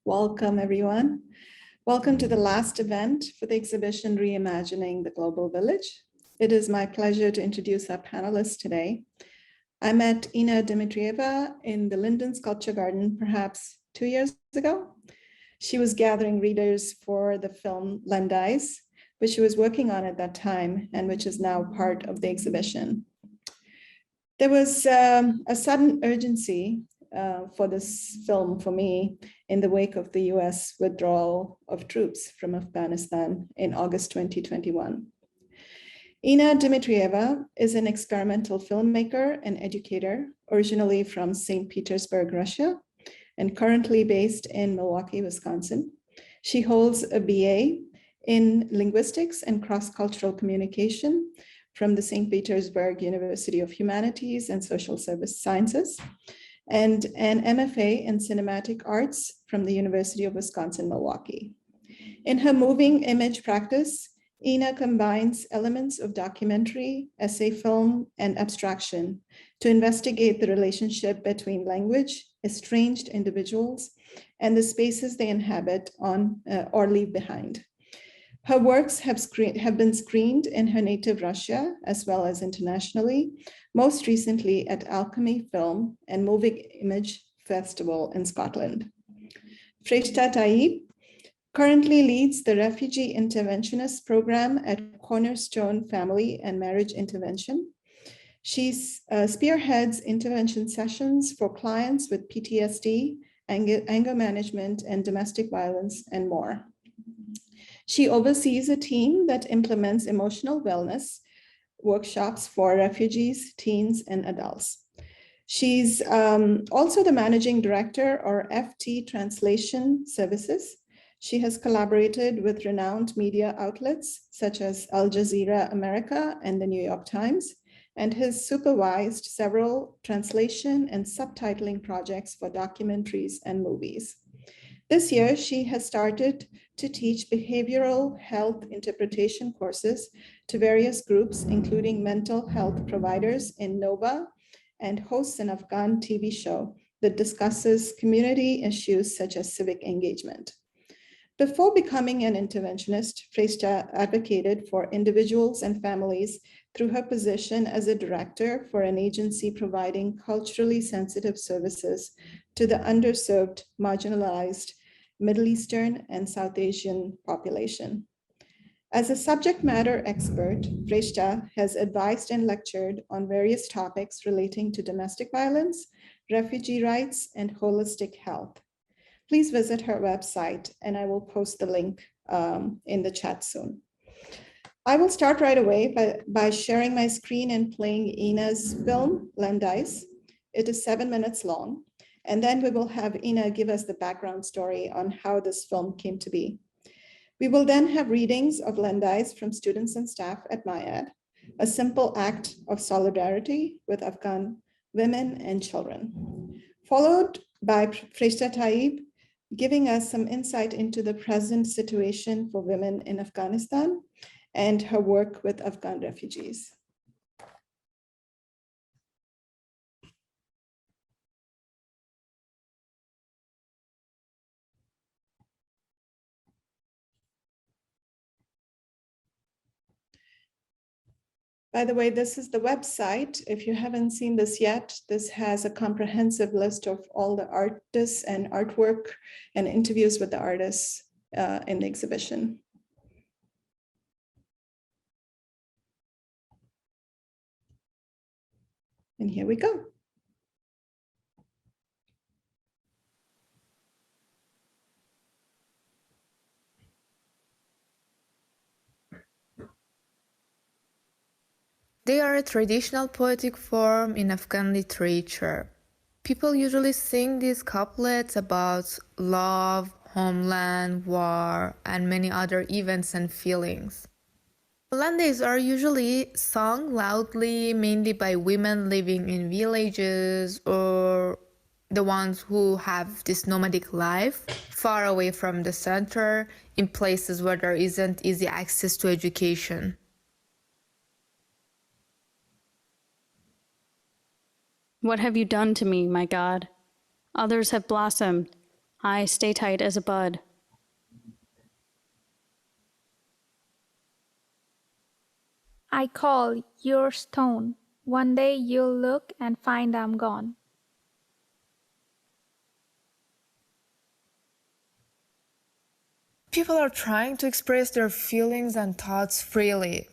Welcome, everyone. Welcome to the last event for the exhibition Reimagining the Global Village. It is my pleasure to introduce our panelists today. I met Inna Dmitrieva in the Linden Sculpture Garden perhaps 2 years ago. She was gathering readers for the film Landays, which she was working on at that time and which is now part of the exhibition. There was a sudden urgency for this film for me in the wake of the US withdrawal of troops from Afghanistan in August 2021. Inna Dmitrieva is an experimental filmmaker and educator, originally from St. Petersburg, Russia, and currently based in Milwaukee, Wisconsin. She holds a BA in linguistics and cross-cultural communication from the St. Petersburg University of Humanities and Social Service Sciences, and an MFA in cinematic arts from the University of Wisconsin-Milwaukee. In her moving image practice, Inna combines elements of documentary, essay film, and abstraction to investigate the relationship between language, estranged individuals, and the spaces they inhabit on or leave behind. Her works have been screened in her native Russia, as well as internationally, most recently at Alchemy Film and Moving Image Festival in Scotland. Freshta Taeb currently leads the Refugee Interventionist program at Cornerstone Family and Marriage Intervention. She spearheads intervention sessions for clients with PTSD, anger management, and domestic violence, and more. She oversees a team that implements emotional wellness workshops for refugees, teens, and adults. She's also the managing director or FT Translation Services. She has collaborated with renowned media outlets such as Al Jazeera America and the New York Times, and has supervised several translation and subtitling projects for documentaries and movies. This year, she has started to teach behavioral health interpretation courses to various groups, including mental health providers in Nova, and hosts an Afghan TV show that discusses community issues such as civic engagement. Before becoming an interventionist, Freshta advocated for individuals and families through her position as a director for an agency providing culturally sensitive services to the underserved, marginalized Middle Eastern and South Asian population. As a subject matter expert, Freshta has advised and lectured on various topics relating to domestic violence, refugee rights, and holistic health. Please visit her website, and I will post the link in the chat soon. I will start right away by sharing my screen and playing Inna's film, Landays. It is 7 minutes long, and then we will have Inna give us the background story on how this film came to be. We will then have readings of Landays from students and staff at MIAD, a simple act of solidarity with Afghan women and children, followed by Freshta Taeb giving us some insight into the present situation for women in Afghanistan and her work with Afghan refugees. By the way, this is the website. If you haven't seen this yet, this has a comprehensive list of all the artists and artwork and interviews with the artists in the exhibition. And here we go. They are a traditional poetic form in Afghan literature. People usually sing these couplets about love, homeland, war, and many other events and feelings. Landays are usually sung loudly, mainly by women living in villages or the ones who have this nomadic life, far away from the center, in places where there isn't easy access to education. What have you done to me, my God? Others have blossomed. I stay tight as a bud. I call, you're stone. One day you'll look and find I'm gone. People are trying to express their feelings and thoughts freely.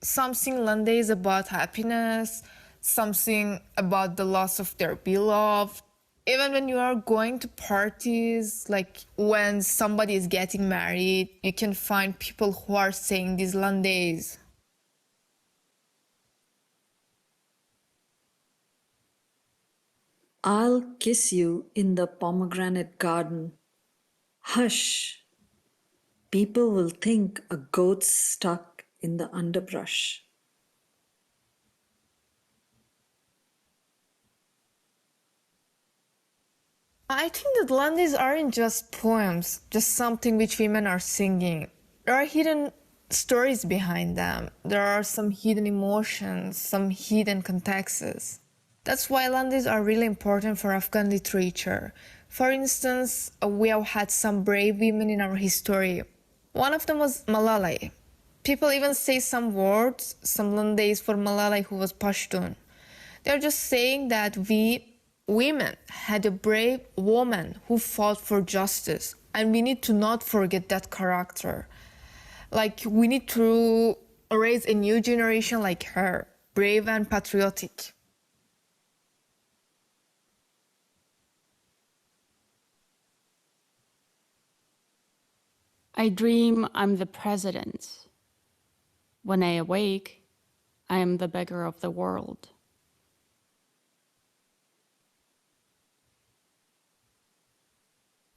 Some sing Landays about happiness, some sing about the loss of their beloved. Even when you are going to parties, like when somebody is getting married, you can find people who are saying these Landays. I'll kiss you in the pomegranate garden. Hush! People will think a goat's stuck in the underbrush. I think that Landays aren't just poems, just something which women are singing. There are hidden stories behind them. There are some hidden emotions, some hidden contexts. That's why Landays are really important for Afghan literature. For instance, we have had some brave women in our history. One of them was Malala. People even say some words, some Landays for Malala who was Pashtun. They're just saying that we women had a brave woman who fought for justice, and we need to not forget that character. Like, we need to raise a new generation like her, brave and patriotic. I dream I'm the president. When I awake, I am the beggar of the world.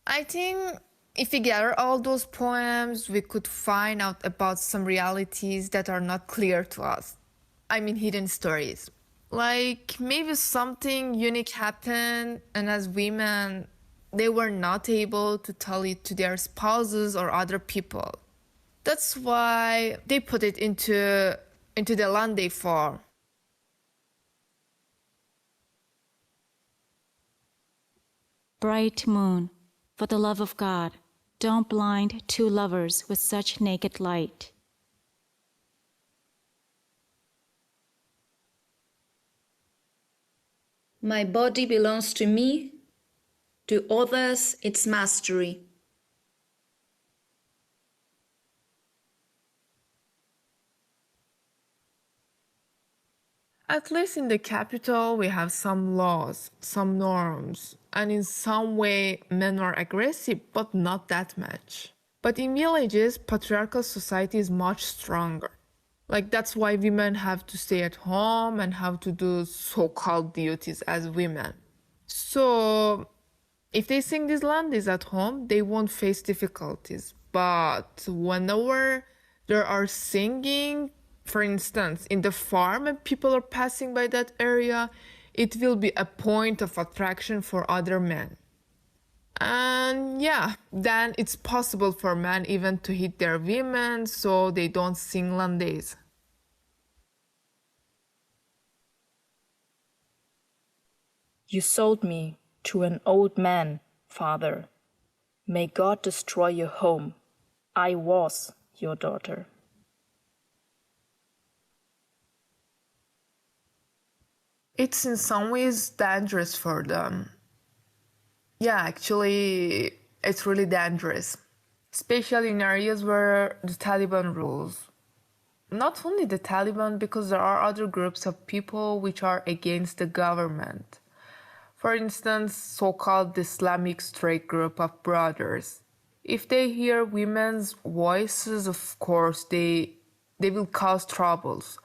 I think if we gather all those poems, we could find out about some realities that are not clear to us. I mean, hidden stories. Like maybe something unique happened, and as women, they were not able to tell it to their spouses or other people. That's why they put it into the Landay form. Bright moon, for the love of God, don't blind two lovers with such naked light. My body belongs to me, to others its mastery. At least in the capital, we have some laws, some norms, and in some way, men are aggressive, but not that much. But in villages, patriarchal society is much stronger. Like, that's why women have to stay at home and have to do so-called duties as women. So, if they sing these Landays at home, they won't face difficulties. But whenever there are singing, for instance, in the farm and people are passing by that area, it will be a point of attraction for other men. And yeah, then it's possible for men even to hit their women so they don't sing Landays. You sold me to an old man, father. May God destroy your home. I was your daughter. It's in some ways dangerous for them. Yeah, actually, it's really dangerous, especially in areas where the Taliban rules. Not only the Taliban, because there are other groups of people which are against the government. For instance, so-called Islamic State group of brothers. If they hear women's voices, of course, they will cause troubles.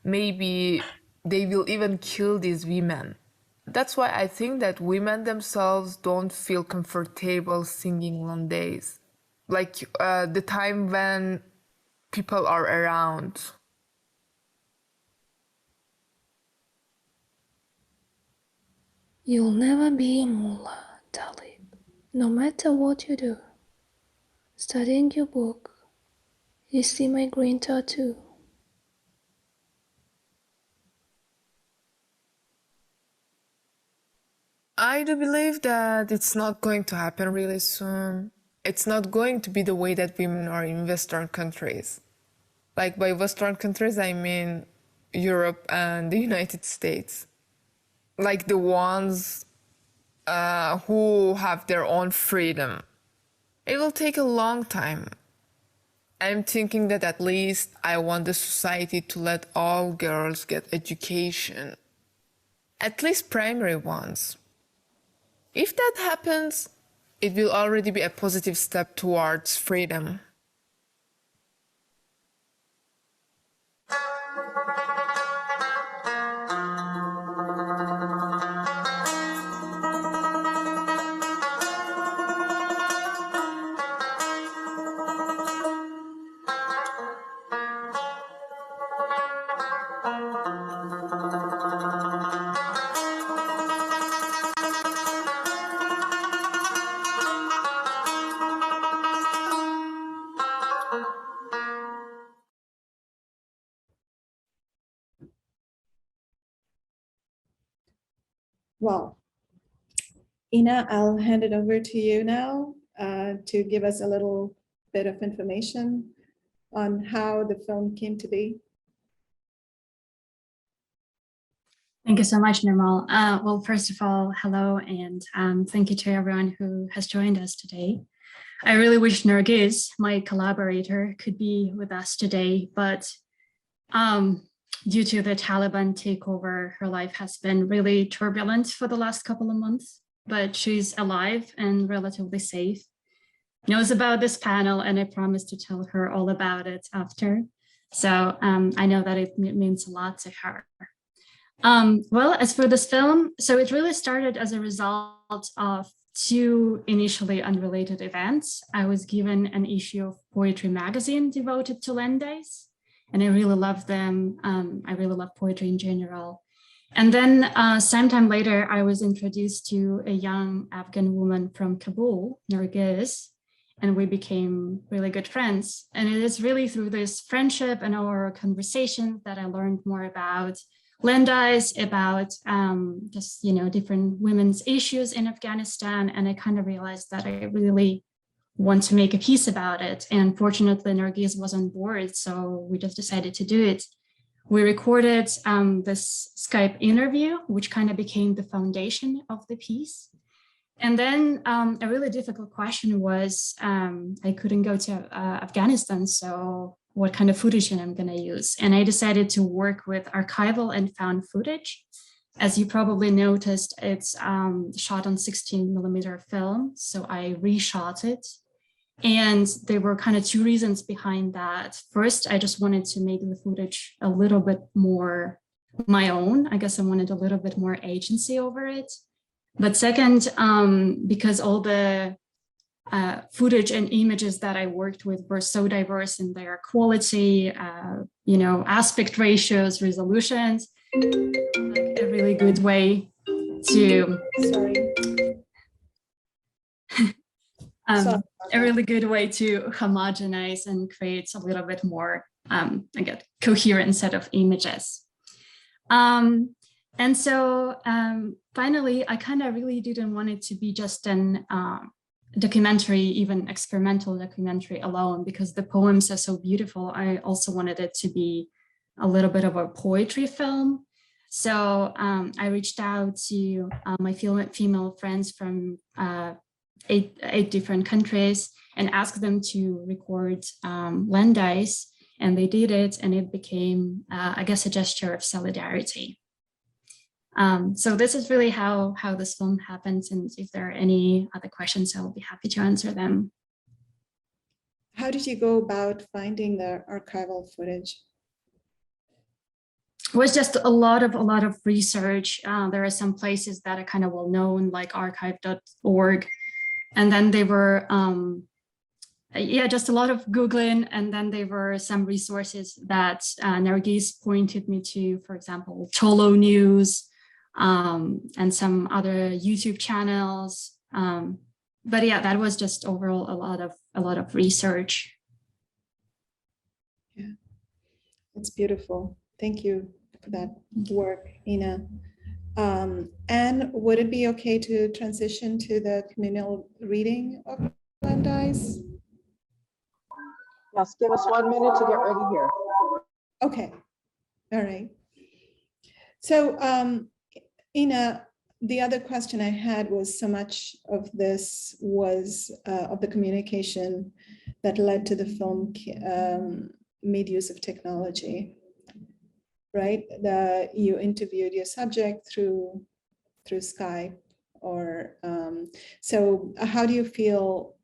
Maybe they will even kill these women. That's why I think that women themselves don't feel comfortable singing Landays. Like the time when people are around. You'll never be a mullah, Talib, no matter what you do. Studying your book, you see my green tattoo. I do believe that it's not going to happen really soon. It's not going to be the way that women are in Western countries. Like by Western countries, I mean Europe and the United States. Like the ones who have their own freedom. It will take a long time. I'm thinking that at least I want the society to let all girls get education. At least primary ones. If that happens, it will already be a positive step towards freedom. Well, Inna, I'll hand it over to you now to give us a little bit of information on how the film came to be. Thank you so much, Nirmal. Well, first of all, hello, and thank you to everyone who has joined us today. I really wish Nargiz, my collaborator, could be with us today, but due to the Taliban takeover, her life has been really turbulent for the last couple of months, but she's alive and relatively safe, knows about this panel, and I promised to tell her all about it after. So I know that it means a lot to her. Well, as for this film, so it really started as a result of two initially unrelated events. I was given an issue of poetry magazine devoted to Landays, and I really love them. I really love poetry in general. And then sometime later, I was introduced to a young Afghan woman from Kabul, Nargiz, and we became really good friends. And it is really through this friendship and our conversations that I learned more about Landays, about just, different women's issues in Afghanistan. And I kind of realized that I really want to make a piece about it. And fortunately, Nargiz was on board, so we just decided to do it. We recorded this Skype interview, which kind of became the foundation of the piece. And then a really difficult question was, I couldn't go to Afghanistan, so what kind of footage am I going to use? And I decided to work with archival and found footage. As you probably noticed, it's shot on 16mm film, so I reshot it. And there were kind of two reasons behind that. First, I just wanted to make the footage a little bit more my own. I guess I wanted a little bit more agency over it. But second, because all the footage and images that I worked with were so diverse in their quality, aspect ratios, resolutions, like a really good way to a really good way to homogenize and create a little bit more coherent set of images. And so finally, I kind of really didn't want it to be just an documentary, even experimental documentary alone, because the poems are so beautiful. I also wanted it to be a little bit of a poetry film. So I reached out to my female friends from eight different countries and asked them to record Landays, and they did it, and it became, I guess, a gesture of solidarity. So this is really how this film happens, and if there are any other questions, I will be happy to answer them. How did you go about finding the archival footage? It was just a lot of research. There are some places that are kind of well known, like archive.org, and then they were just a lot of Googling, and then there were some resources that Nargiz pointed me to, for example, Cholo News, and some other YouTube channels. But yeah, that was just overall a lot of research. Yeah, it's beautiful. Thank you for that work, Inna. Anne, would it be okay to transition to the communal reading of Landays? Yes, give us 1 minute to get ready here. Okay, all right. So, Inna, the other question I had was so much of this was of the communication that led to the film made use of technology, right? You interviewed your subject through Skype, or so how do you feel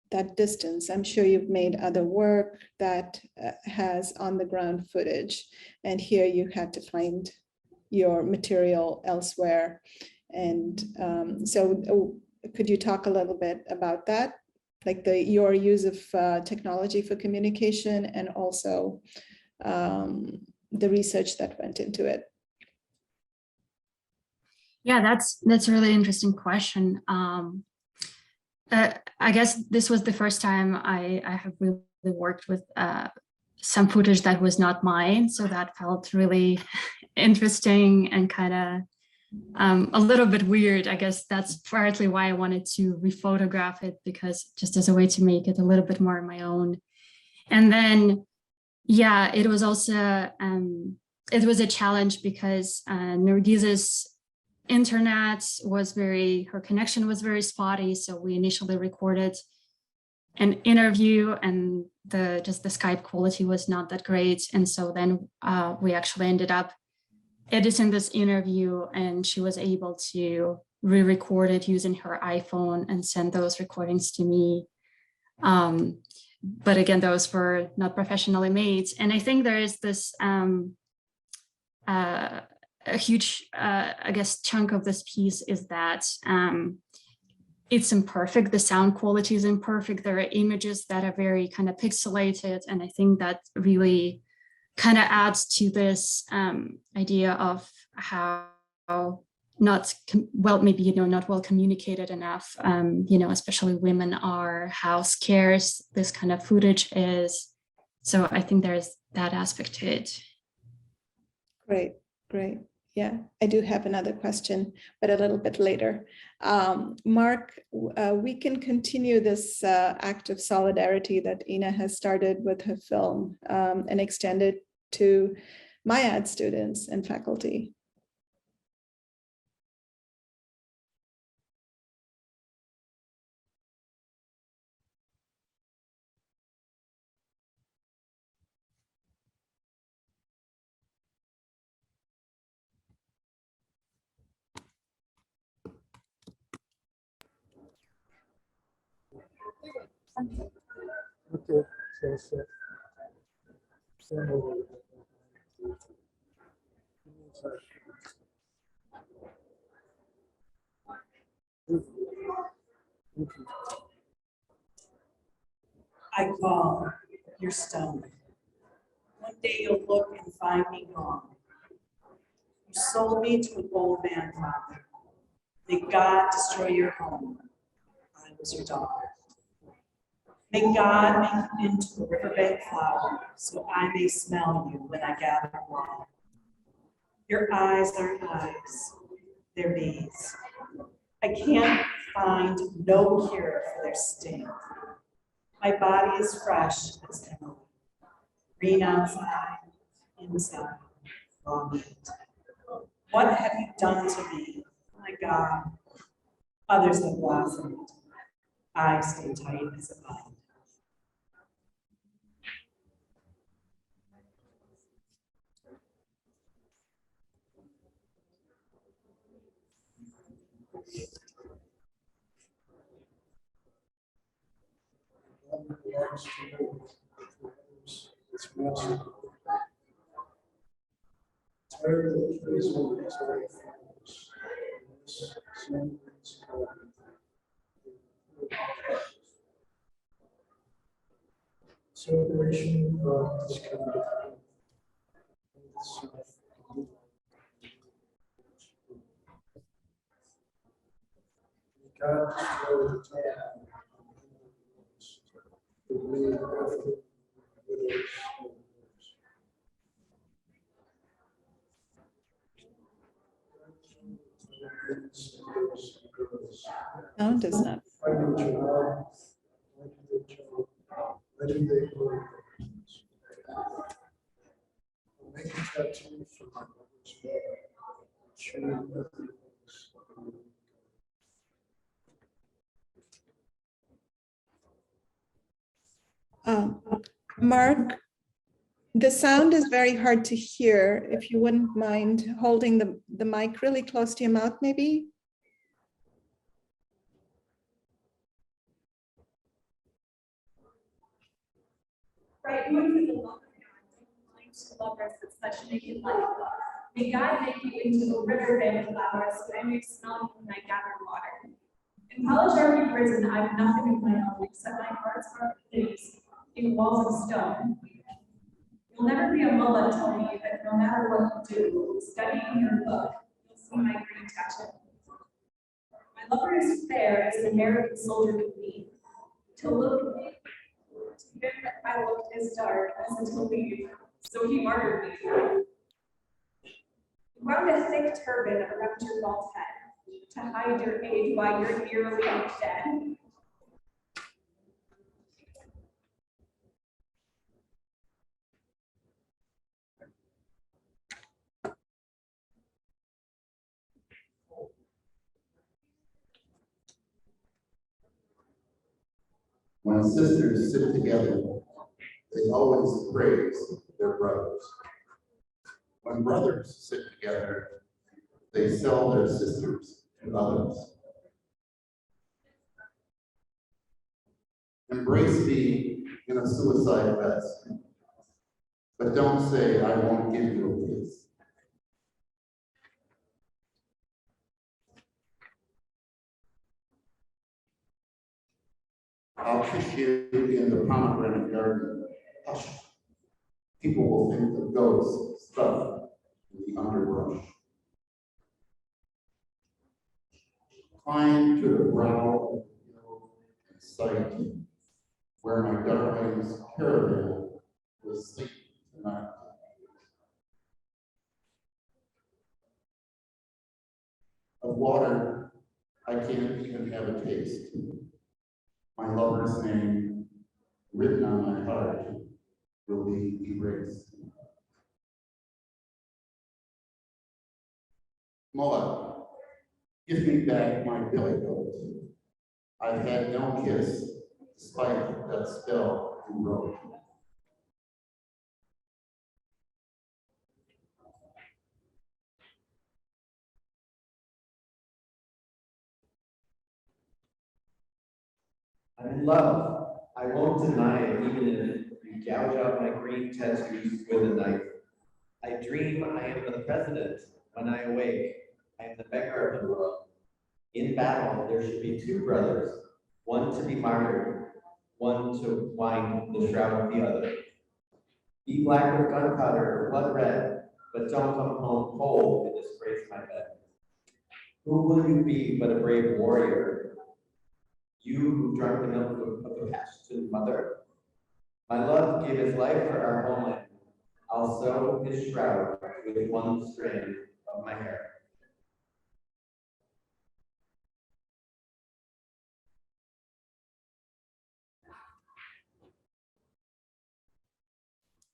that distance? I'm sure you've made other work that has on the ground footage, and here you had to find your material elsewhere. And so could you talk a little bit about that? Like your use of technology for communication, and also the research that went into it. Yeah, that's a really interesting question. I guess this was the first time I have really worked with some footage that was not mine, so that felt really interesting and kind of a little bit weird. I guess that's partly why I wanted to rephotograph it, because just as a way to make it a little bit more my own. And then, yeah, it was also it was a challenge because Nargise's internet was her connection was very spotty. So we initially recorded an interview, and the Skype quality was not that great. And so then we actually ended up editing this interview, and she was able to re-record it using her iPhone and send those recordings to me. But again, those were not professionally made. And I think there is this a huge, I guess, chunk of this piece is that it's imperfect. The sound quality is imperfect. There are images that are very kind of pixelated. And I think that really kind of adds to this idea of how not well communicated enough, especially women are, how scarce this kind of footage is. So I think there's that aspect to it. Great. Yeah, I do have another question, but a little bit later. Mark, we can continue this act of solidarity that Inna has started with her film and extend it to my ad students and faculty. Okay, so I call, you're stoned. One day you'll look and find me gone. You sold me to an old man, father. May God destroy your home. I was your daughter. May God make you into a riverbank flower, so I may smell you when I gather along. Your eyes aren't eyes, they're bees. I can't find no cure for their sting. My body is fresh as Emily. Green outside, inside, raw meat. What have you done to me? My God. Others have blossomed. I stay tight as a vine. Celebration of this community. God destroy the time. Sound is not. Mark, the sound is very hard to hear. If you wouldn't mind holding the mic really close to your mouth, maybe. Right, lovers with such naked life. May God make you into a river bed of flowers, but I may smell you when I gather water. In college or in prison, I have nothing of my own except my heart's heart things in walls of stone. You'll never be a mullah, tell me that no matter what you do, studying your book, you'll see my green tattoo. My lover is fair as an American soldier could be. To look, to him I looked as dark as to leave, so he martyred me. You wound a thick turban around your bald head to hide your age while you're nearly dead. When sisters sit together, they always praise their brothers. When brothers sit together, they sell their sisters to others. Embrace me in a suicide vest, but don't say I won't give you a kiss. I'll kiss you in the pomegranate garden. Hush. People will think the ghosts stuff in the underbrush. Climb to the brow of the hill and sight where my darling's caravan will sleep tonight. Of water, I can't even have a taste. My lover's name, written on my heart, will be erased. Mullah, give me back my billy goat. I've had no kiss, despite that spell you wrote. I'm in love. I won't deny it, even if you gouge out my green tattoos with a knife. I dream I am the president. When I awake, I am the beggar of the world. In battle, there should be two brothers, one to be martyred, one to wind the shroud of the other. Be black with gunpowder, blood red, but don't come home cold and disgrace my bed. Who will you be but a brave warrior? You who drank the milk of the passionate mother. My love gave his life for our homeland. I'll sew his shroud with one strand of my hair.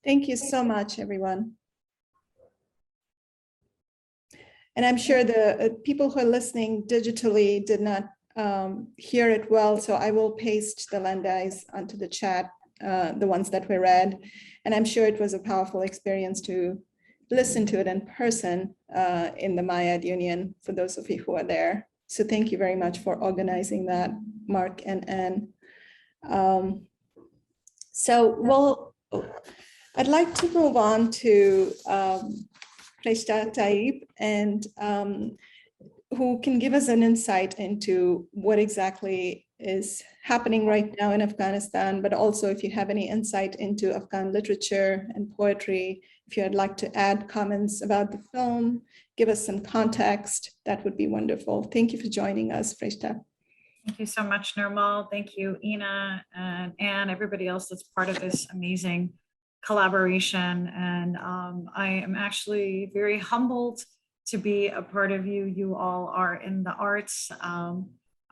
Thank you so much, everyone. And I'm sure the people who are listening digitally did not hear it well, so I will paste the Landays onto the chat, the ones that we read. And I'm sure it was a powerful experience to listen to it in person in the Maya Union, for those of you who are there. So thank you very much for organizing that, Mark and Anne. I'd like to move on to Freshta Taeb, and who can give us an insight into what exactly is happening right now in Afghanistan, but also if you have any insight into Afghan literature and poetry, if you'd like to add comments about the film, give us some context, that would be wonderful. Thank you for joining us, Freshta. Thank you so much, Nirmal. Thank you, Inna and everybody else that's part of this amazing collaboration. And I am actually very humbled to be a part of you. You all are in the arts.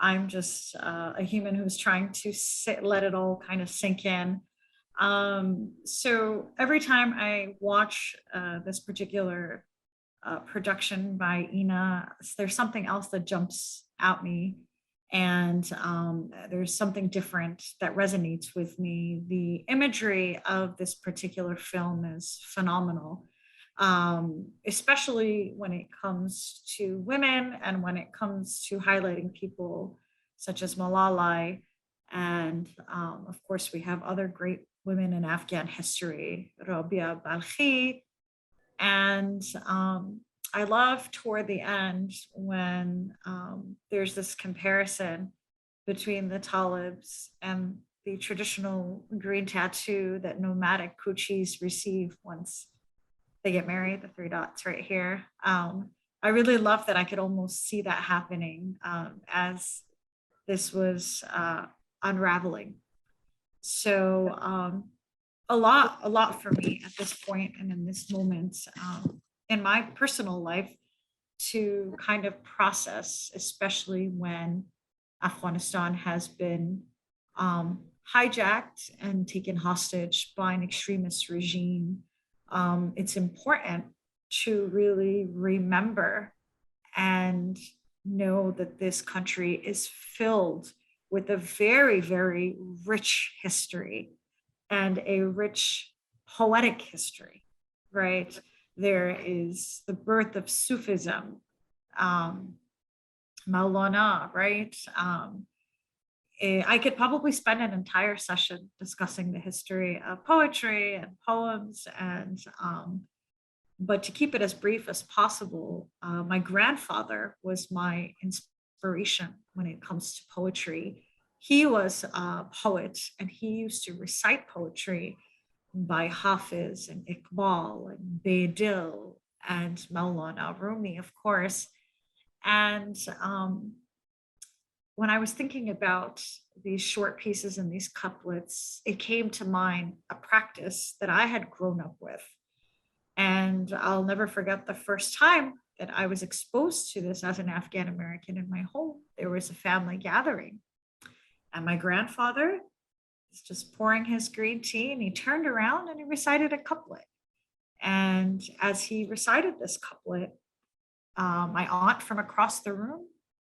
I'm just a human who's trying to let it all kind of sink in. So every time I watch this particular production by Inna, there's something else that jumps at me. And there's something different that resonates with me. The imagery of this particular film is phenomenal, especially when it comes to women and when it comes to highlighting people such as Malala. And of course, we have other great women in Afghan history, Rabia Balkhi. And I love toward the end when there's this comparison between the Talibs and the traditional green tattoo that nomadic Kuchis receive once they get married, the 3 dots right here. I really love that I could almost see that happening as this was unraveling. So a lot for me at this point and in this moment in my personal life to kind of process, especially when Afghanistan has been hijacked and taken hostage by an extremist regime. It's important to really remember and know that this country is filled with a very, very rich history and a rich poetic history, right? There is the birth of Sufism, Maulana, right? I could probably spend an entire session discussing the history of poetry and poems, and but to keep it as brief as possible, my grandfather was my inspiration when it comes to poetry. He was a poet, and he used to recite poetry by Hafiz and Iqbal and Baydil and Maulana Rumi, of course. And when I was thinking about these short pieces and these couplets, it came to mind a practice that I had grown up with. And I'll never forget the first time that I was exposed to this as an Afghan American in my home. There was a family gathering, and my grandfather was just pouring his green tea, and he turned around and he recited a couplet. And as he recited this couplet, my aunt from across the room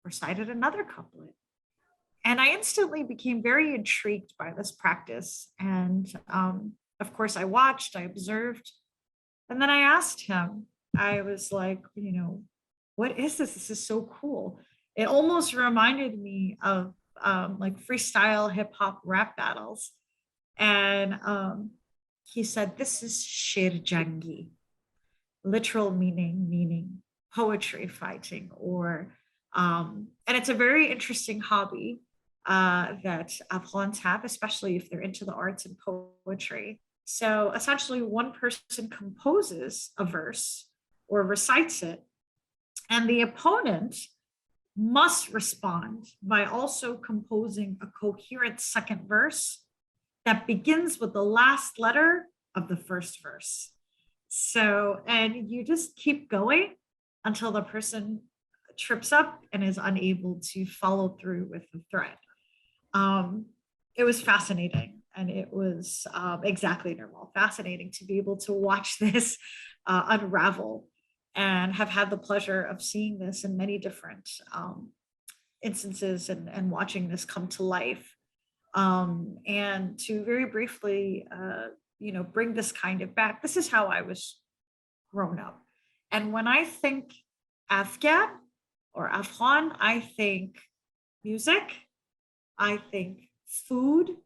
recited another couplet. And I instantly became very intrigued by this practice. And of course, I watched, I observed, and then I asked him, I was like, you know, what is this? This is so cool. It almost reminded me of like freestyle hip hop rap battles. And he said, this is Sher Jangi, literal meaning poetry fighting, or and it's a very interesting hobby that Afghans have, especially if they're into the arts and poetry. So essentially, one person composes a verse or recites it, and the opponent must respond by also composing a coherent second verse that begins with the last letter of the first verse. So, and you just keep going until the person trips up and is unable to follow through with the thread. It was fascinating, and it was exactly Nirmal, fascinating to be able to watch this unravel, and have had the pleasure of seeing this in many different instances and watching this come to life. And to very briefly, you know, bring this kind of back, this is how I was grown up. And when I think Afghan or Afghan, I think music, I think food,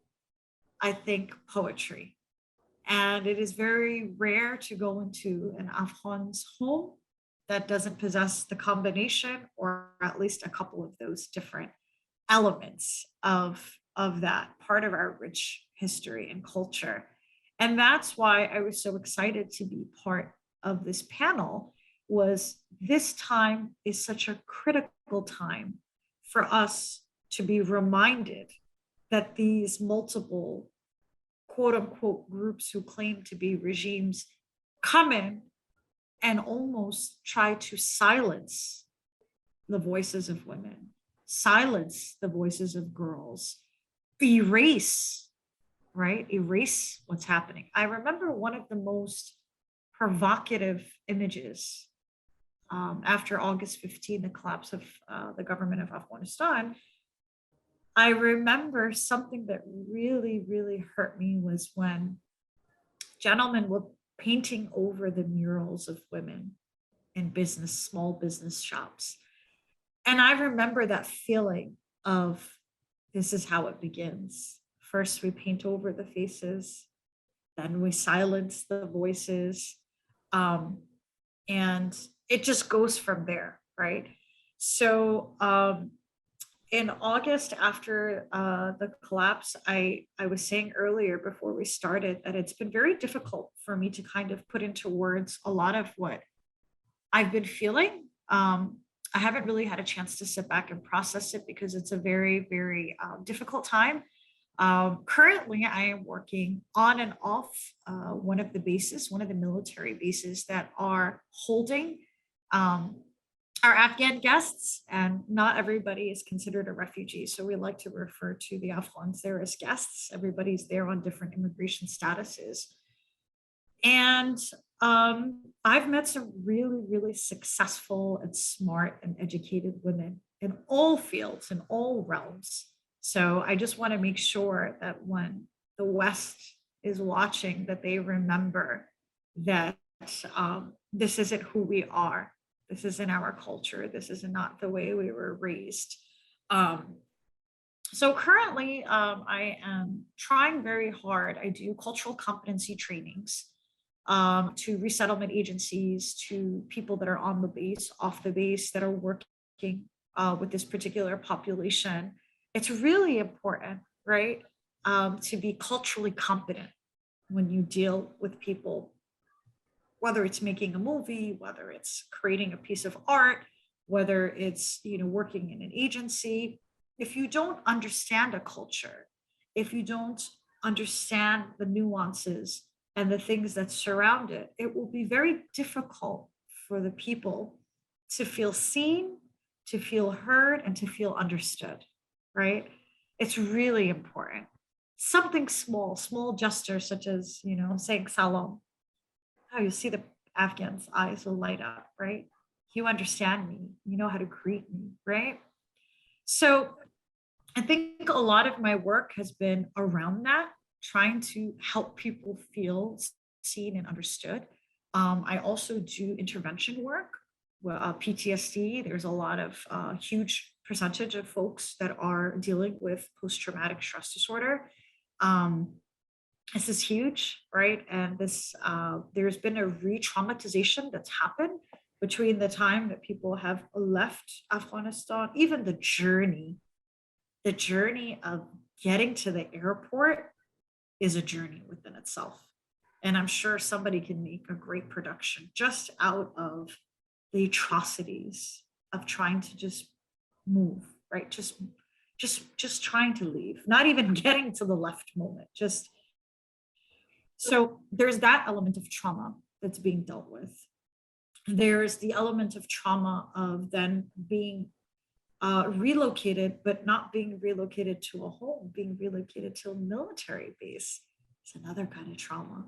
I think poetry. And it is very rare to go into an Afghan's home that doesn't possess the combination, or at least a couple of those different elements of that part of our rich history and culture. And that's why I was so excited to be part of this panel. Was this time is such a critical time for us to be reminded that these multiple quote unquote groups who claim to be regimes come in and almost try to silence the voices of women, silence the voices of girls, erase, right? Erase what's happening. I remember one of the most provocative images after August 15, the collapse of the government of Afghanistan. I remember something that really, really hurt me was when gentlemen were painting over the murals of women in business, small business shops. And I remember that feeling of, this is how it begins. First, we paint over the faces, then we silence the voices. And it just goes from there, right? So in August, after the collapse, I was saying earlier before we started that it's been very difficult for me to kind of put into words a lot of what I've been feeling. I haven't really had a chance to sit back and process it because it's a very, very difficult time. Currently, I am working on and off one of the bases, one of the military bases that are holding our Afghan guests, and not everybody is considered a refugee. So we like to refer to the Afghans there as guests. Everybody's there on different immigration statuses. And I've met some really, really successful and smart and educated women in all fields, in all realms. So I just want to make sure that when the West is watching, that they remember that this isn't who we are. This isn't our culture. This is not the way we were raised. So currently, I am trying very hard. I do cultural competency trainings to resettlement agencies, to people that are on the base, off the base, that are working with this particular population. It's really important, right, to be culturally competent when you deal with people, whether it's making a movie, whether it's creating a piece of art, whether it's, you know, working in an agency. If you don't understand a culture, if you don't understand the nuances and the things that surround it, it will be very difficult for the people to feel seen, to feel heard, and to feel understood, right? It's really important. Something small gestures such as, you know, saying salam. Oh, you see the Afghans' eyes will light up, right? You understand me, you know how to greet me, right? So I think a lot of my work has been around that, trying to help people feel seen and understood. I also do intervention work, PTSD. There's a lot of huge percentage of folks that are dealing with post-traumatic stress disorder. This is huge, right? And this there's been a re-traumatization that's happened between the time that people have left Afghanistan, even the journey of getting to the airport is a journey within itself. And I'm sure somebody can make a great production just out of the atrocities of trying to just move, right? Just trying to leave, not even getting to the left moment. So there's that element of trauma that's being dealt with. There's the element of trauma of then being relocated, but not being relocated to a home, being relocated to a military base. It's another kind of trauma.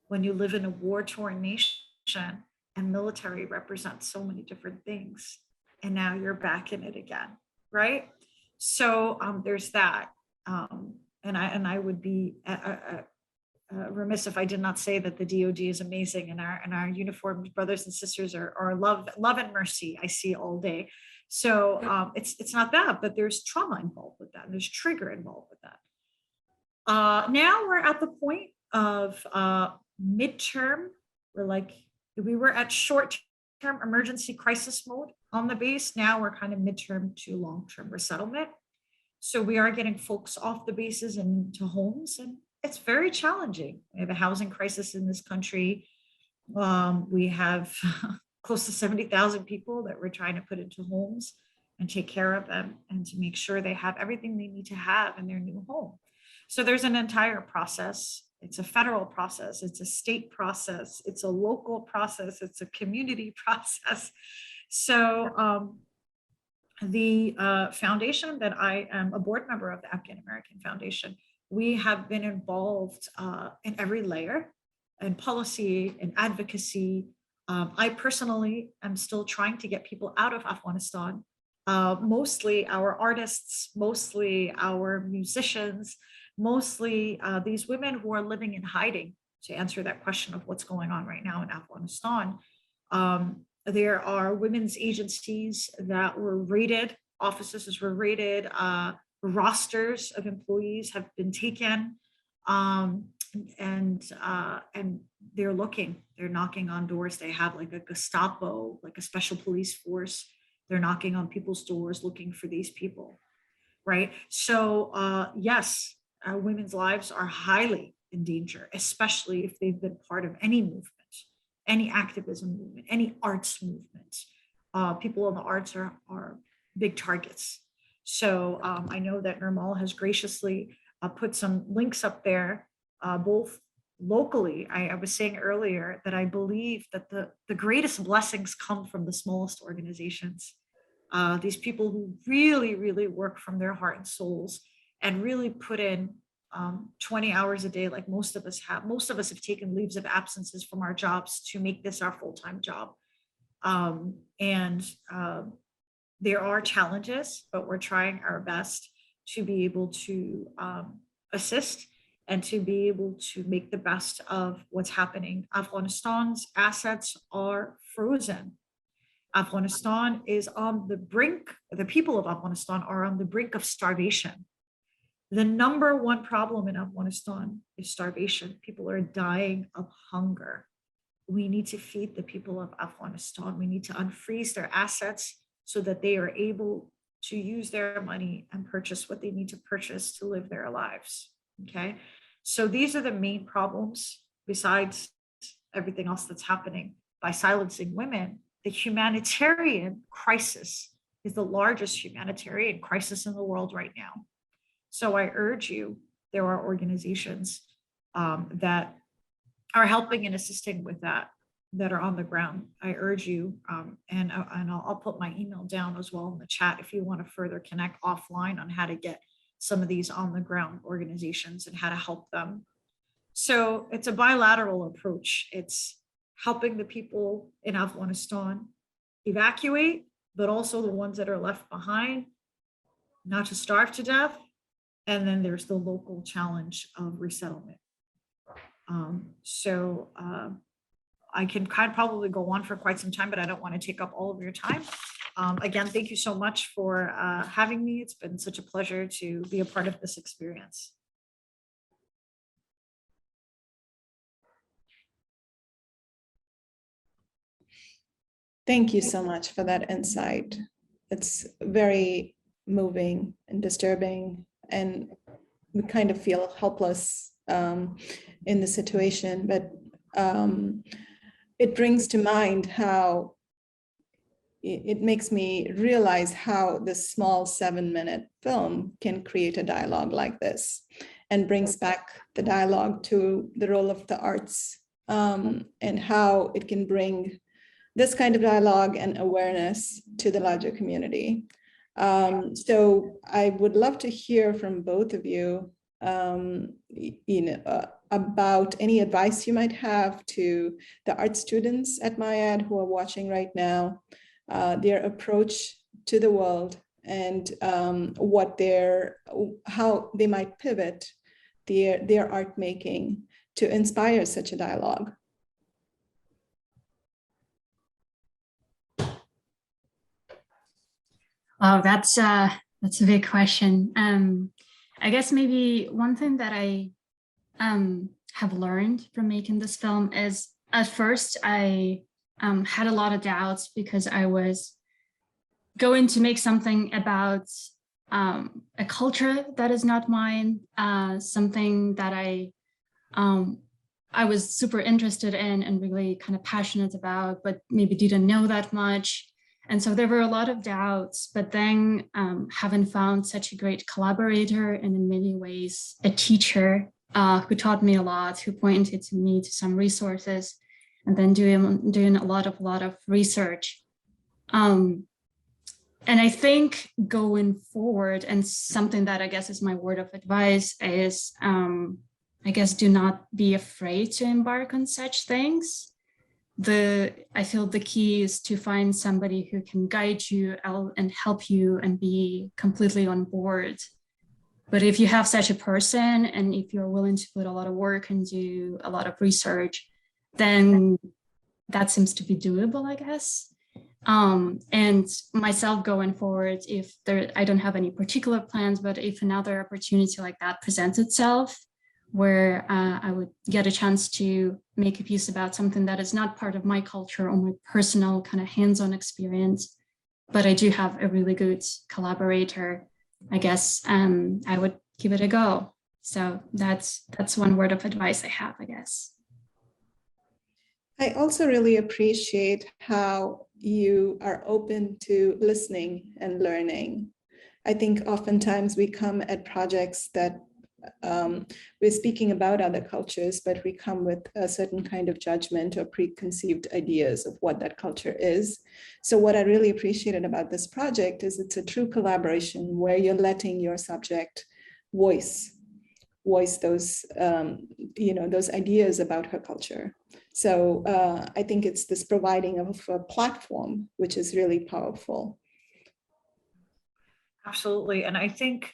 When you live in a war-torn nation and military represents so many different things, and now you're back in it again, right? So there's that. And I would be remiss if I did not say that the DoD is amazing, and our uniformed brothers and sisters are love and mercy I see all day. So it's not that, but there's trauma involved with that. And there's trigger involved with that. Now we're at the point of midterm. We were at short-term emergency crisis mode on the base. Now we're kind of midterm to long-term resettlement. So we are getting folks off the bases and to homes, and it's very challenging. We have a housing crisis in this country. We have close to 70,000 people that we're trying to put into homes and take care of them and to make sure they have everything they need to have in their new home. So there's an entire process It's a federal process. It's a state process. It's a local process. It's a community process. So the foundation that I am a board member of, the Afghan American Foundation, we have been involved in every layer, in policy and advocacy. I personally am still trying to get people out of Afghanistan, mostly our artists, mostly our musicians, mostly these women who are living in hiding, to answer that question of what's going on right now in Afghanistan. There are women's agencies that were raided, offices were raided, rosters of employees have been taken, and they're looking, they're knocking on doors. They have like a Gestapo, like a special police force. They're knocking on people's doors looking for these people, right? So yes, women's lives are highly in danger, especially if they've been part of any movement, any activism movement, any arts movement. People in the arts are big targets. So I know that Nirmal has graciously put some links up there, both locally. I was saying earlier that I believe that the greatest blessings come from the smallest organizations. These people who really, really work from their heart and souls and really put in 20 hours a day, like most of us have. Most of us have taken leaves of absences from our jobs to make this our full-time job. There are challenges, but we're trying our best to be able to assist and to be able to make the best of what's happening. Afghanistan's assets are frozen. Afghanistan is on the brink, the people of Afghanistan are on the brink of starvation. The number one problem in Afghanistan is starvation. People are dying of hunger. We need to feed the people of Afghanistan. We need to unfreeze their assets so that they are able to use their money and purchase what they need to purchase to live their lives, okay? So these are the main problems, besides everything else that's happening. By silencing women, the humanitarian crisis is the largest humanitarian crisis in the world right now. So I urge you, there are organizations that are helping and assisting with that are on the ground. I urge you, and I'll put my email down as well in the chat if you want to further connect offline on how to get some of these on the ground organizations and how to help them. So it's a bilateral approach. It's helping the people in Afghanistan evacuate, but also the ones that are left behind, not to starve to death. And then there's the local challenge of resettlement. I can kind of probably go on for quite some time, but I don't want to take up all of your time. Again, thank you so much for having me. It's been such a pleasure to be a part of this experience. Thank you so much for that insight. It's very moving and disturbing, and we kind of feel helpless in the situation, but it brings to mind how it makes me realize how this small 7-minute film can create a dialogue like this and brings back the dialogue to the role of the arts, and how it can bring this kind of dialogue and awareness to the larger community. So I would love to hear from both of you, about any advice you might have to the art students at MIAD who are watching right now, their approach to the world, and how they might pivot their art making to inspire such a dialogue. Oh, that's a big question. I guess maybe one thing that I have learned from making this film is, at first I had a lot of doubts because I was going to make something about a culture that is not mine, something that I was super interested in and really kind of passionate about, but maybe didn't know that much. And so there were a lot of doubts, but then having found such a great collaborator and in many ways a teacher who taught me a lot, who pointed to me to some resources, and then doing a lot of research. And I think going forward, and something that I guess is my word of advice is, I guess, do not be afraid to embark on such things. I feel the key is to find somebody who can guide you and help you and be completely on board. But if you have such a person, and if you're willing to put a lot of work and do a lot of research, then that seems to be doable, I guess. And myself going forward, I don't have any particular plans, but if another opportunity like that presents itself, where I would get a chance to make a piece about something that is not part of my culture or my personal kind of hands-on experience, but I do have a really good collaborator, I guess I would give it a go. So that's one word of advice I have, I guess. I also really appreciate how you are open to listening and learning. I think oftentimes we come at projects that we're speaking about other cultures, but we come with a certain kind of judgment or preconceived ideas of what that culture is. So what I really appreciated about this project is it's a true collaboration where you're letting your subject voice those, those ideas about her culture. So I think it's this providing of a platform, which is really powerful. Absolutely. And I think,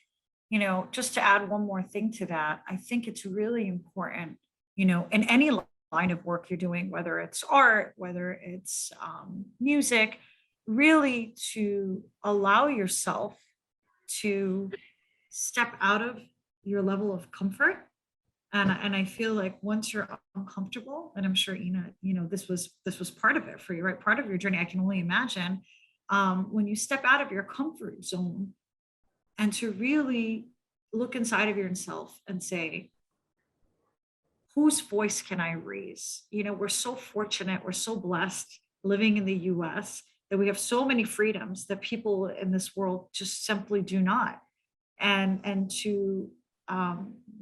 just to add one more thing to that, I think it's really important, in any line of work you're doing, whether it's art, whether it's music, really to allow yourself to step out of your level of comfort. And I feel like once you're uncomfortable, and I'm sure, Inna, this was part of it for you, right? Part of your journey, I can only imagine, when you step out of your comfort zone and to really look inside of yourself and say, whose voice can I raise? We're so fortunate, we're so blessed living in the US that we have so many freedoms that people in this world just simply do not. And to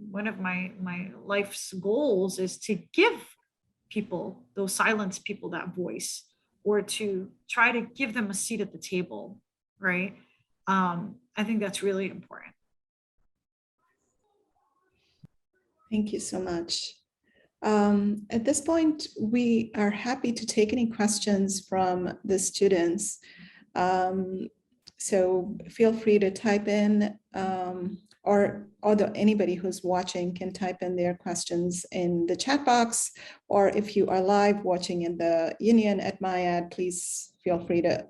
one of my life's goals is to give people, those silenced people, that voice, or to try to give them a seat at the table, right? I think that's really important. Thank you so much. At this point, we are happy to take any questions from the students. So feel free to type in, or anybody who's watching can type in their questions in the chat box, or if you are live watching in the Union at MyAd, please feel free to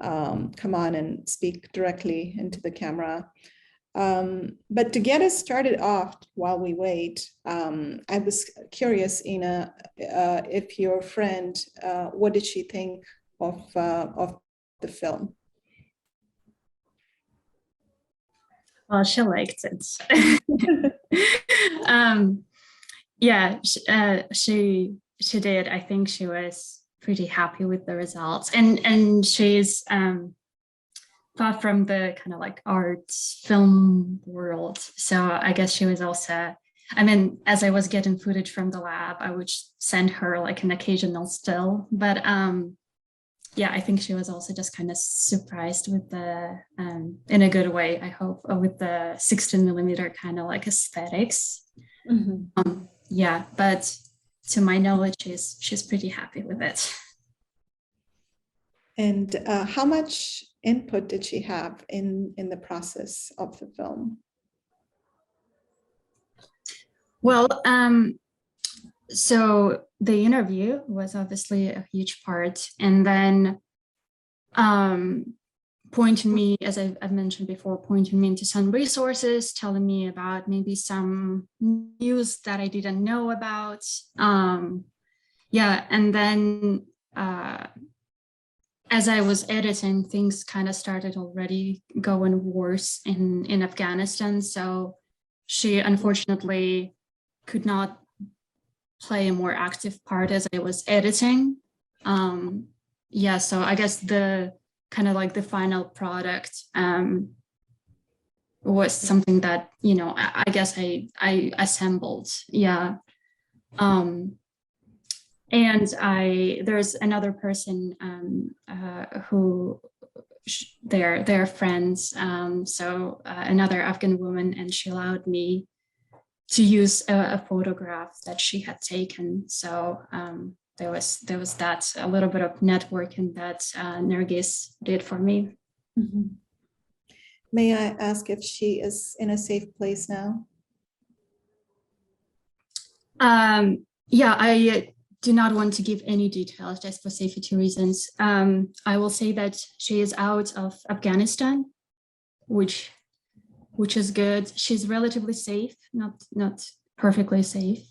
come on and speak directly into the camera. But to get us started off while we wait, I was curious, Inna, if your friend, what did she think of the film? Well, she liked it. Yeah, she did. I think she was pretty happy with the results, and she's far from the kind of like art film world. So I guess she was also, as I was getting footage from the lab, I would send her like an occasional still, but yeah, I think she was also just kind of surprised with the, in a good way, I hope, with the 16mm kind of like aesthetics. Mm-hmm. Yeah, but to my knowledge, she's pretty happy with it. And how much input did she have in the process of the film? Well, so the interview was obviously a huge part, and then pointing me, as I've mentioned before, pointing me into some resources, telling me about maybe some news that I didn't know about. Yeah, and then as I was editing, things kind of started already going worse in Afghanistan. So she unfortunately could not play a more active part as I was editing. Yeah, so I guess the kind of like the final product was something that, you know, I guess I assembled. Yeah. And there's another person who they're friends. So another Afghan woman, and she allowed me to use a photograph that she had taken. So there was that a little bit of networking that Nergis did for me. Mm-hmm. May I ask if she is in a safe place now? Yeah, I do not want to give any details just for safety reasons. I will say that she is out of Afghanistan, which is good. She's relatively safe, not perfectly safe,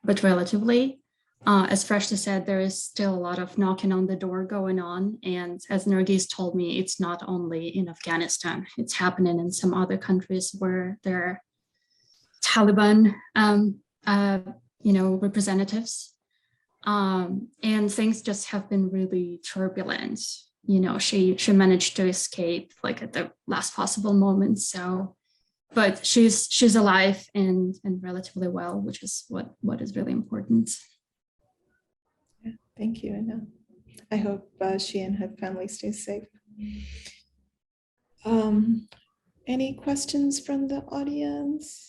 but relatively. As Freshta said, there is still a lot of knocking on the door going on. And as Nergis told me, it's not only in Afghanistan, it's happening in some other countries where there are Taliban, representatives. And things just have been really turbulent. You know, she managed to escape like at the last possible moment. So, but she's alive and relatively well, which is what is really important. Yeah, thank you, Inna. I hope she and her family stay safe. Any questions from the audience?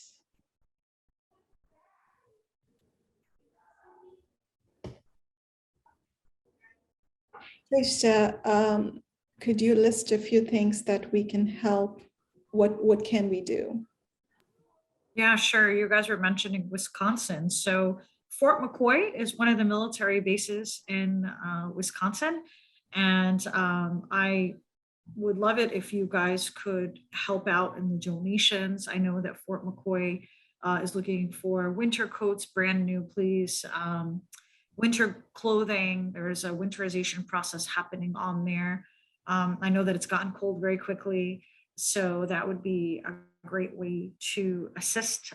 Freshta, could you list a few things that we can help? What can we do? Yeah, sure. You guys were mentioning Wisconsin. So Fort McCoy is one of the military bases in Wisconsin. And I would love it if you guys could help out in the donations. I know that Fort McCoy is looking for winter coats, brand new, please. Winter clothing. There's a winterization process happening on there. I know that it's gotten cold very quickly. So that would be a great way to assist.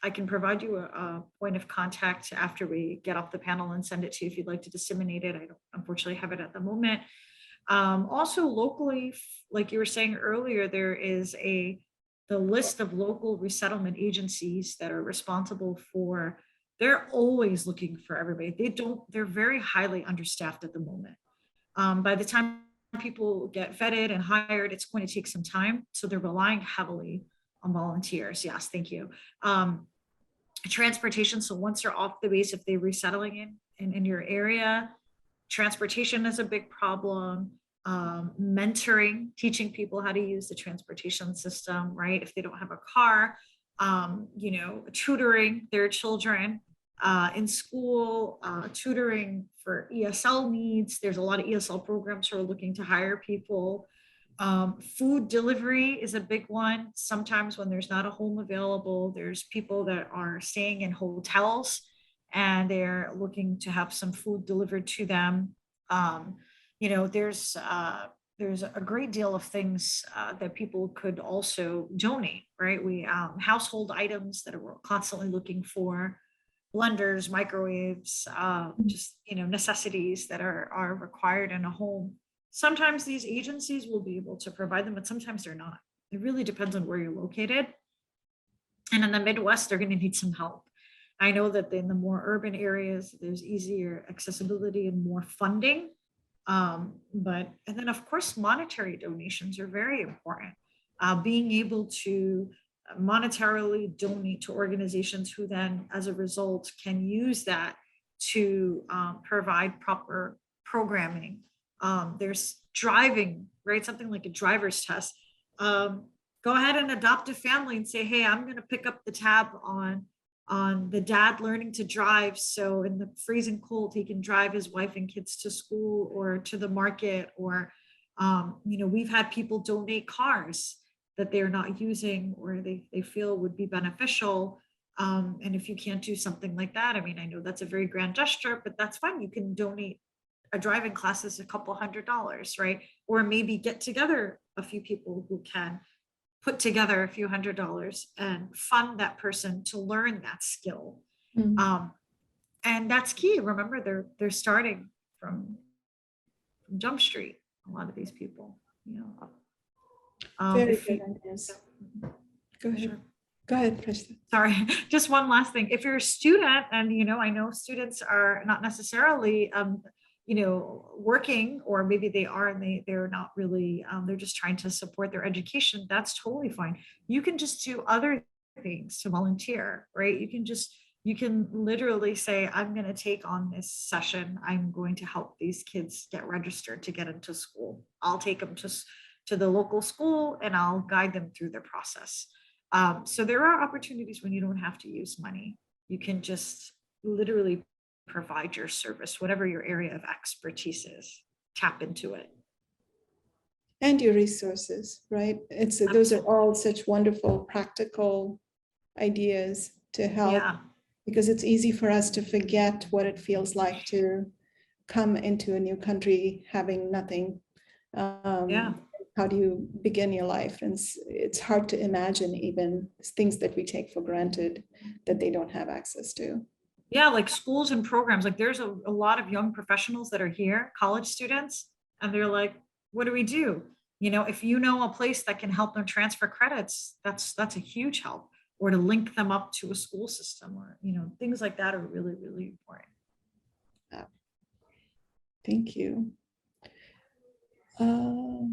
I can provide you a point of contact after we get off the panel and send it to you if you'd like to disseminate it. I don't unfortunately have it at the moment. Also locally, like you were saying earlier, there is the list of local resettlement agencies that are responsible for, they're always looking for everybody. They're very highly understaffed at the moment. By the time people get vetted and hired, it's going to take some time. So they're relying heavily on volunteers. Yes, thank you. Transportation. So once you're off the base, if they're resettling in your area, transportation is a big problem. Mentoring, teaching people how to use the transportation system, right? If they don't have a car, tutoring their children in school, tutoring for ESL needs. There's a lot of ESL programs who are looking to hire people. Food delivery is a big one. Sometimes when there's not a home available, there's people that are staying in hotels and they're looking to have some food delivered to them. There's a great deal of things that people could also donate, right? We household items that we're constantly looking for, blenders, microwaves, necessities that are required in a home. Sometimes these agencies will be able to provide them, but sometimes they're not. It really depends on where you're located. And in the Midwest, they're going to need some help. I know that in the more urban areas, there's easier accessibility and more funding. And then of course, monetary donations are very important. Being able to monetarily donate to organizations who then, as a result, can use that to provide proper programming. There's driving, right? Something like a driver's test. Go ahead and adopt a family and say, hey, I'm going to pick up the tab on the dad learning to drive. So in the freezing cold, he can drive his wife and kids to school or to the market. Or, we've had people donate cars that they're not using or they feel would be beneficial. And if you can't do something like that, I mean, I know that's a very grand gesture, but that's fine. You can donate a driving class is a couple $100s, right? Or maybe get together a few people who can put together a few $100s and fund that person to learn that skill. Mm-hmm. And that's key. Remember, they're starting from Jump Street, a lot of these people, Very good ideas. Go ahead. Sure. Go ahead, Freshta. Sorry, just one last thing. If you're a student, and I know students are not necessarily working, or maybe they are and they're not really, they're just trying to support their education, that's totally fine. You can just do other things to volunteer, right? You can literally say, I'm going to take on this session. I'm going to help these kids get registered to get into school. I'll take them to the local school and I'll guide them through their process. So there are opportunities when you don't have to use money. You can just literally provide your service, whatever your area of expertise is, tap into it. And your resources, right? Those are all such wonderful, practical ideas to help. Yeah. Because it's easy for us to forget what it feels like to come into a new country having nothing. How do you begin your life? And it's hard to imagine even things that we take for granted that they don't have access to. Yeah, like schools and programs. Like there's a lot of young professionals that are here, college students, and they're like, what do we do? If you know a place that can help them transfer credits, that's a huge help. Or to link them up to a school system, or things like that are really, really important. Thank you. I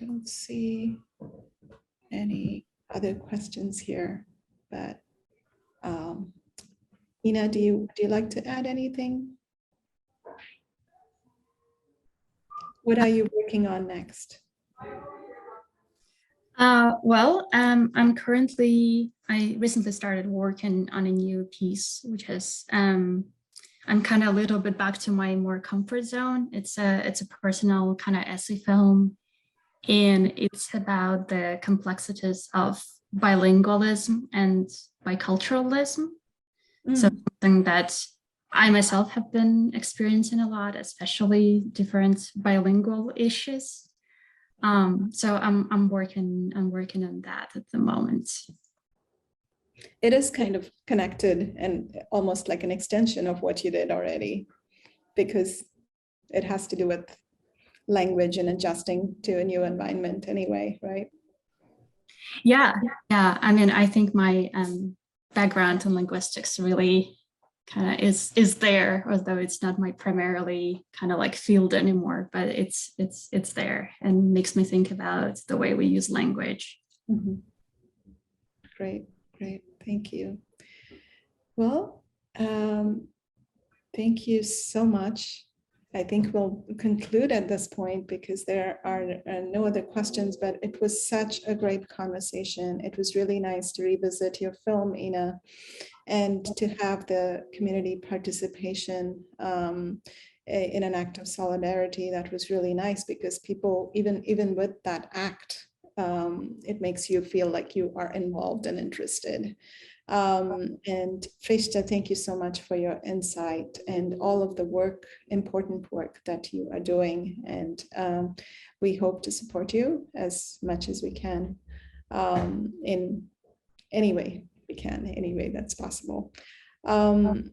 don't see any other questions here, but Inna, do you like to add anything? What are you working on next? I recently started working on a new piece, which is, I'm kind of a little bit back to my more comfort zone. It's a personal kind of essay film, and it's about the complexities of bilingualism and biculturalism. So something that I myself have been experiencing a lot, especially different bilingual issues. So I'm working on that at the moment. It is kind of connected and almost like an extension of what you did already, because it has to do with language and adjusting to a new environment anyway, right? Yeah. I mean, I think my background in linguistics really kind of is there, although it's not my primarily kind of like field anymore, but it's there and makes me think about the way we use language. Mm-hmm. Great, thank you. Well, thank you so much. I think we'll conclude at this point because there are no other questions, but it was such a great conversation. It was really nice to revisit your film, Inna, and to have the community participation in an act of solidarity. That was really nice because people, even with that act, it makes you feel like you are involved and interested. And Freshta, thank you so much for your insight and all of the work, important work that you are doing. And we hope to support you as much as we can in any way we can, any way that's possible. The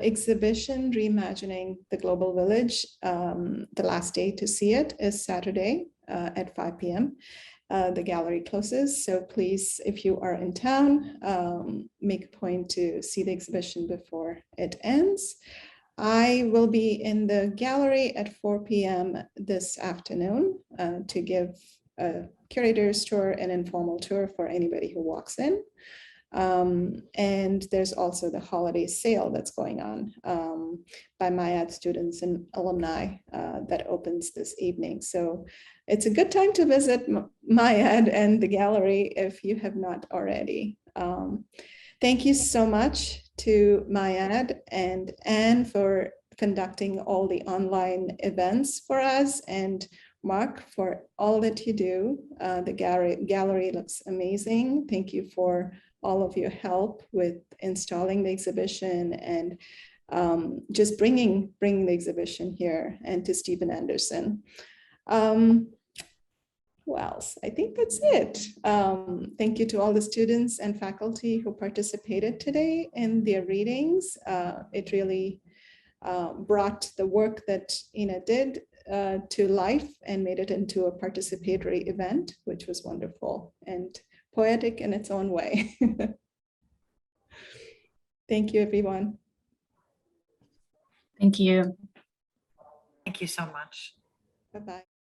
exhibition, Reimagining the Global Village, the last day to see it is Saturday at 5 p.m. The gallery closes, so please, if you are in town, make a point to see the exhibition before it ends. I will be in the gallery at 4 p.m. this afternoon to give a curator's tour, an informal tour for anybody who walks in. And there's also the holiday sale that's going on by MIAD students and alumni that opens this evening. So it's a good time to visit MIAD and the gallery if you have not already. Thank you so much to MIAD and Anne for conducting all the online events for us, and Mark for all that you do. The gallery looks amazing. Thank you for all of your help with installing the exhibition and just bringing the exhibition here, and to Stephen Anderson. Who else? I think that's it. Thank you to all the students and faculty who participated today in their readings. It really brought the work that Inna did to life and made it into a participatory event, which was wonderful and poetic in its own way. Thank you, everyone. Thank you. Thank you so much. Bye-bye.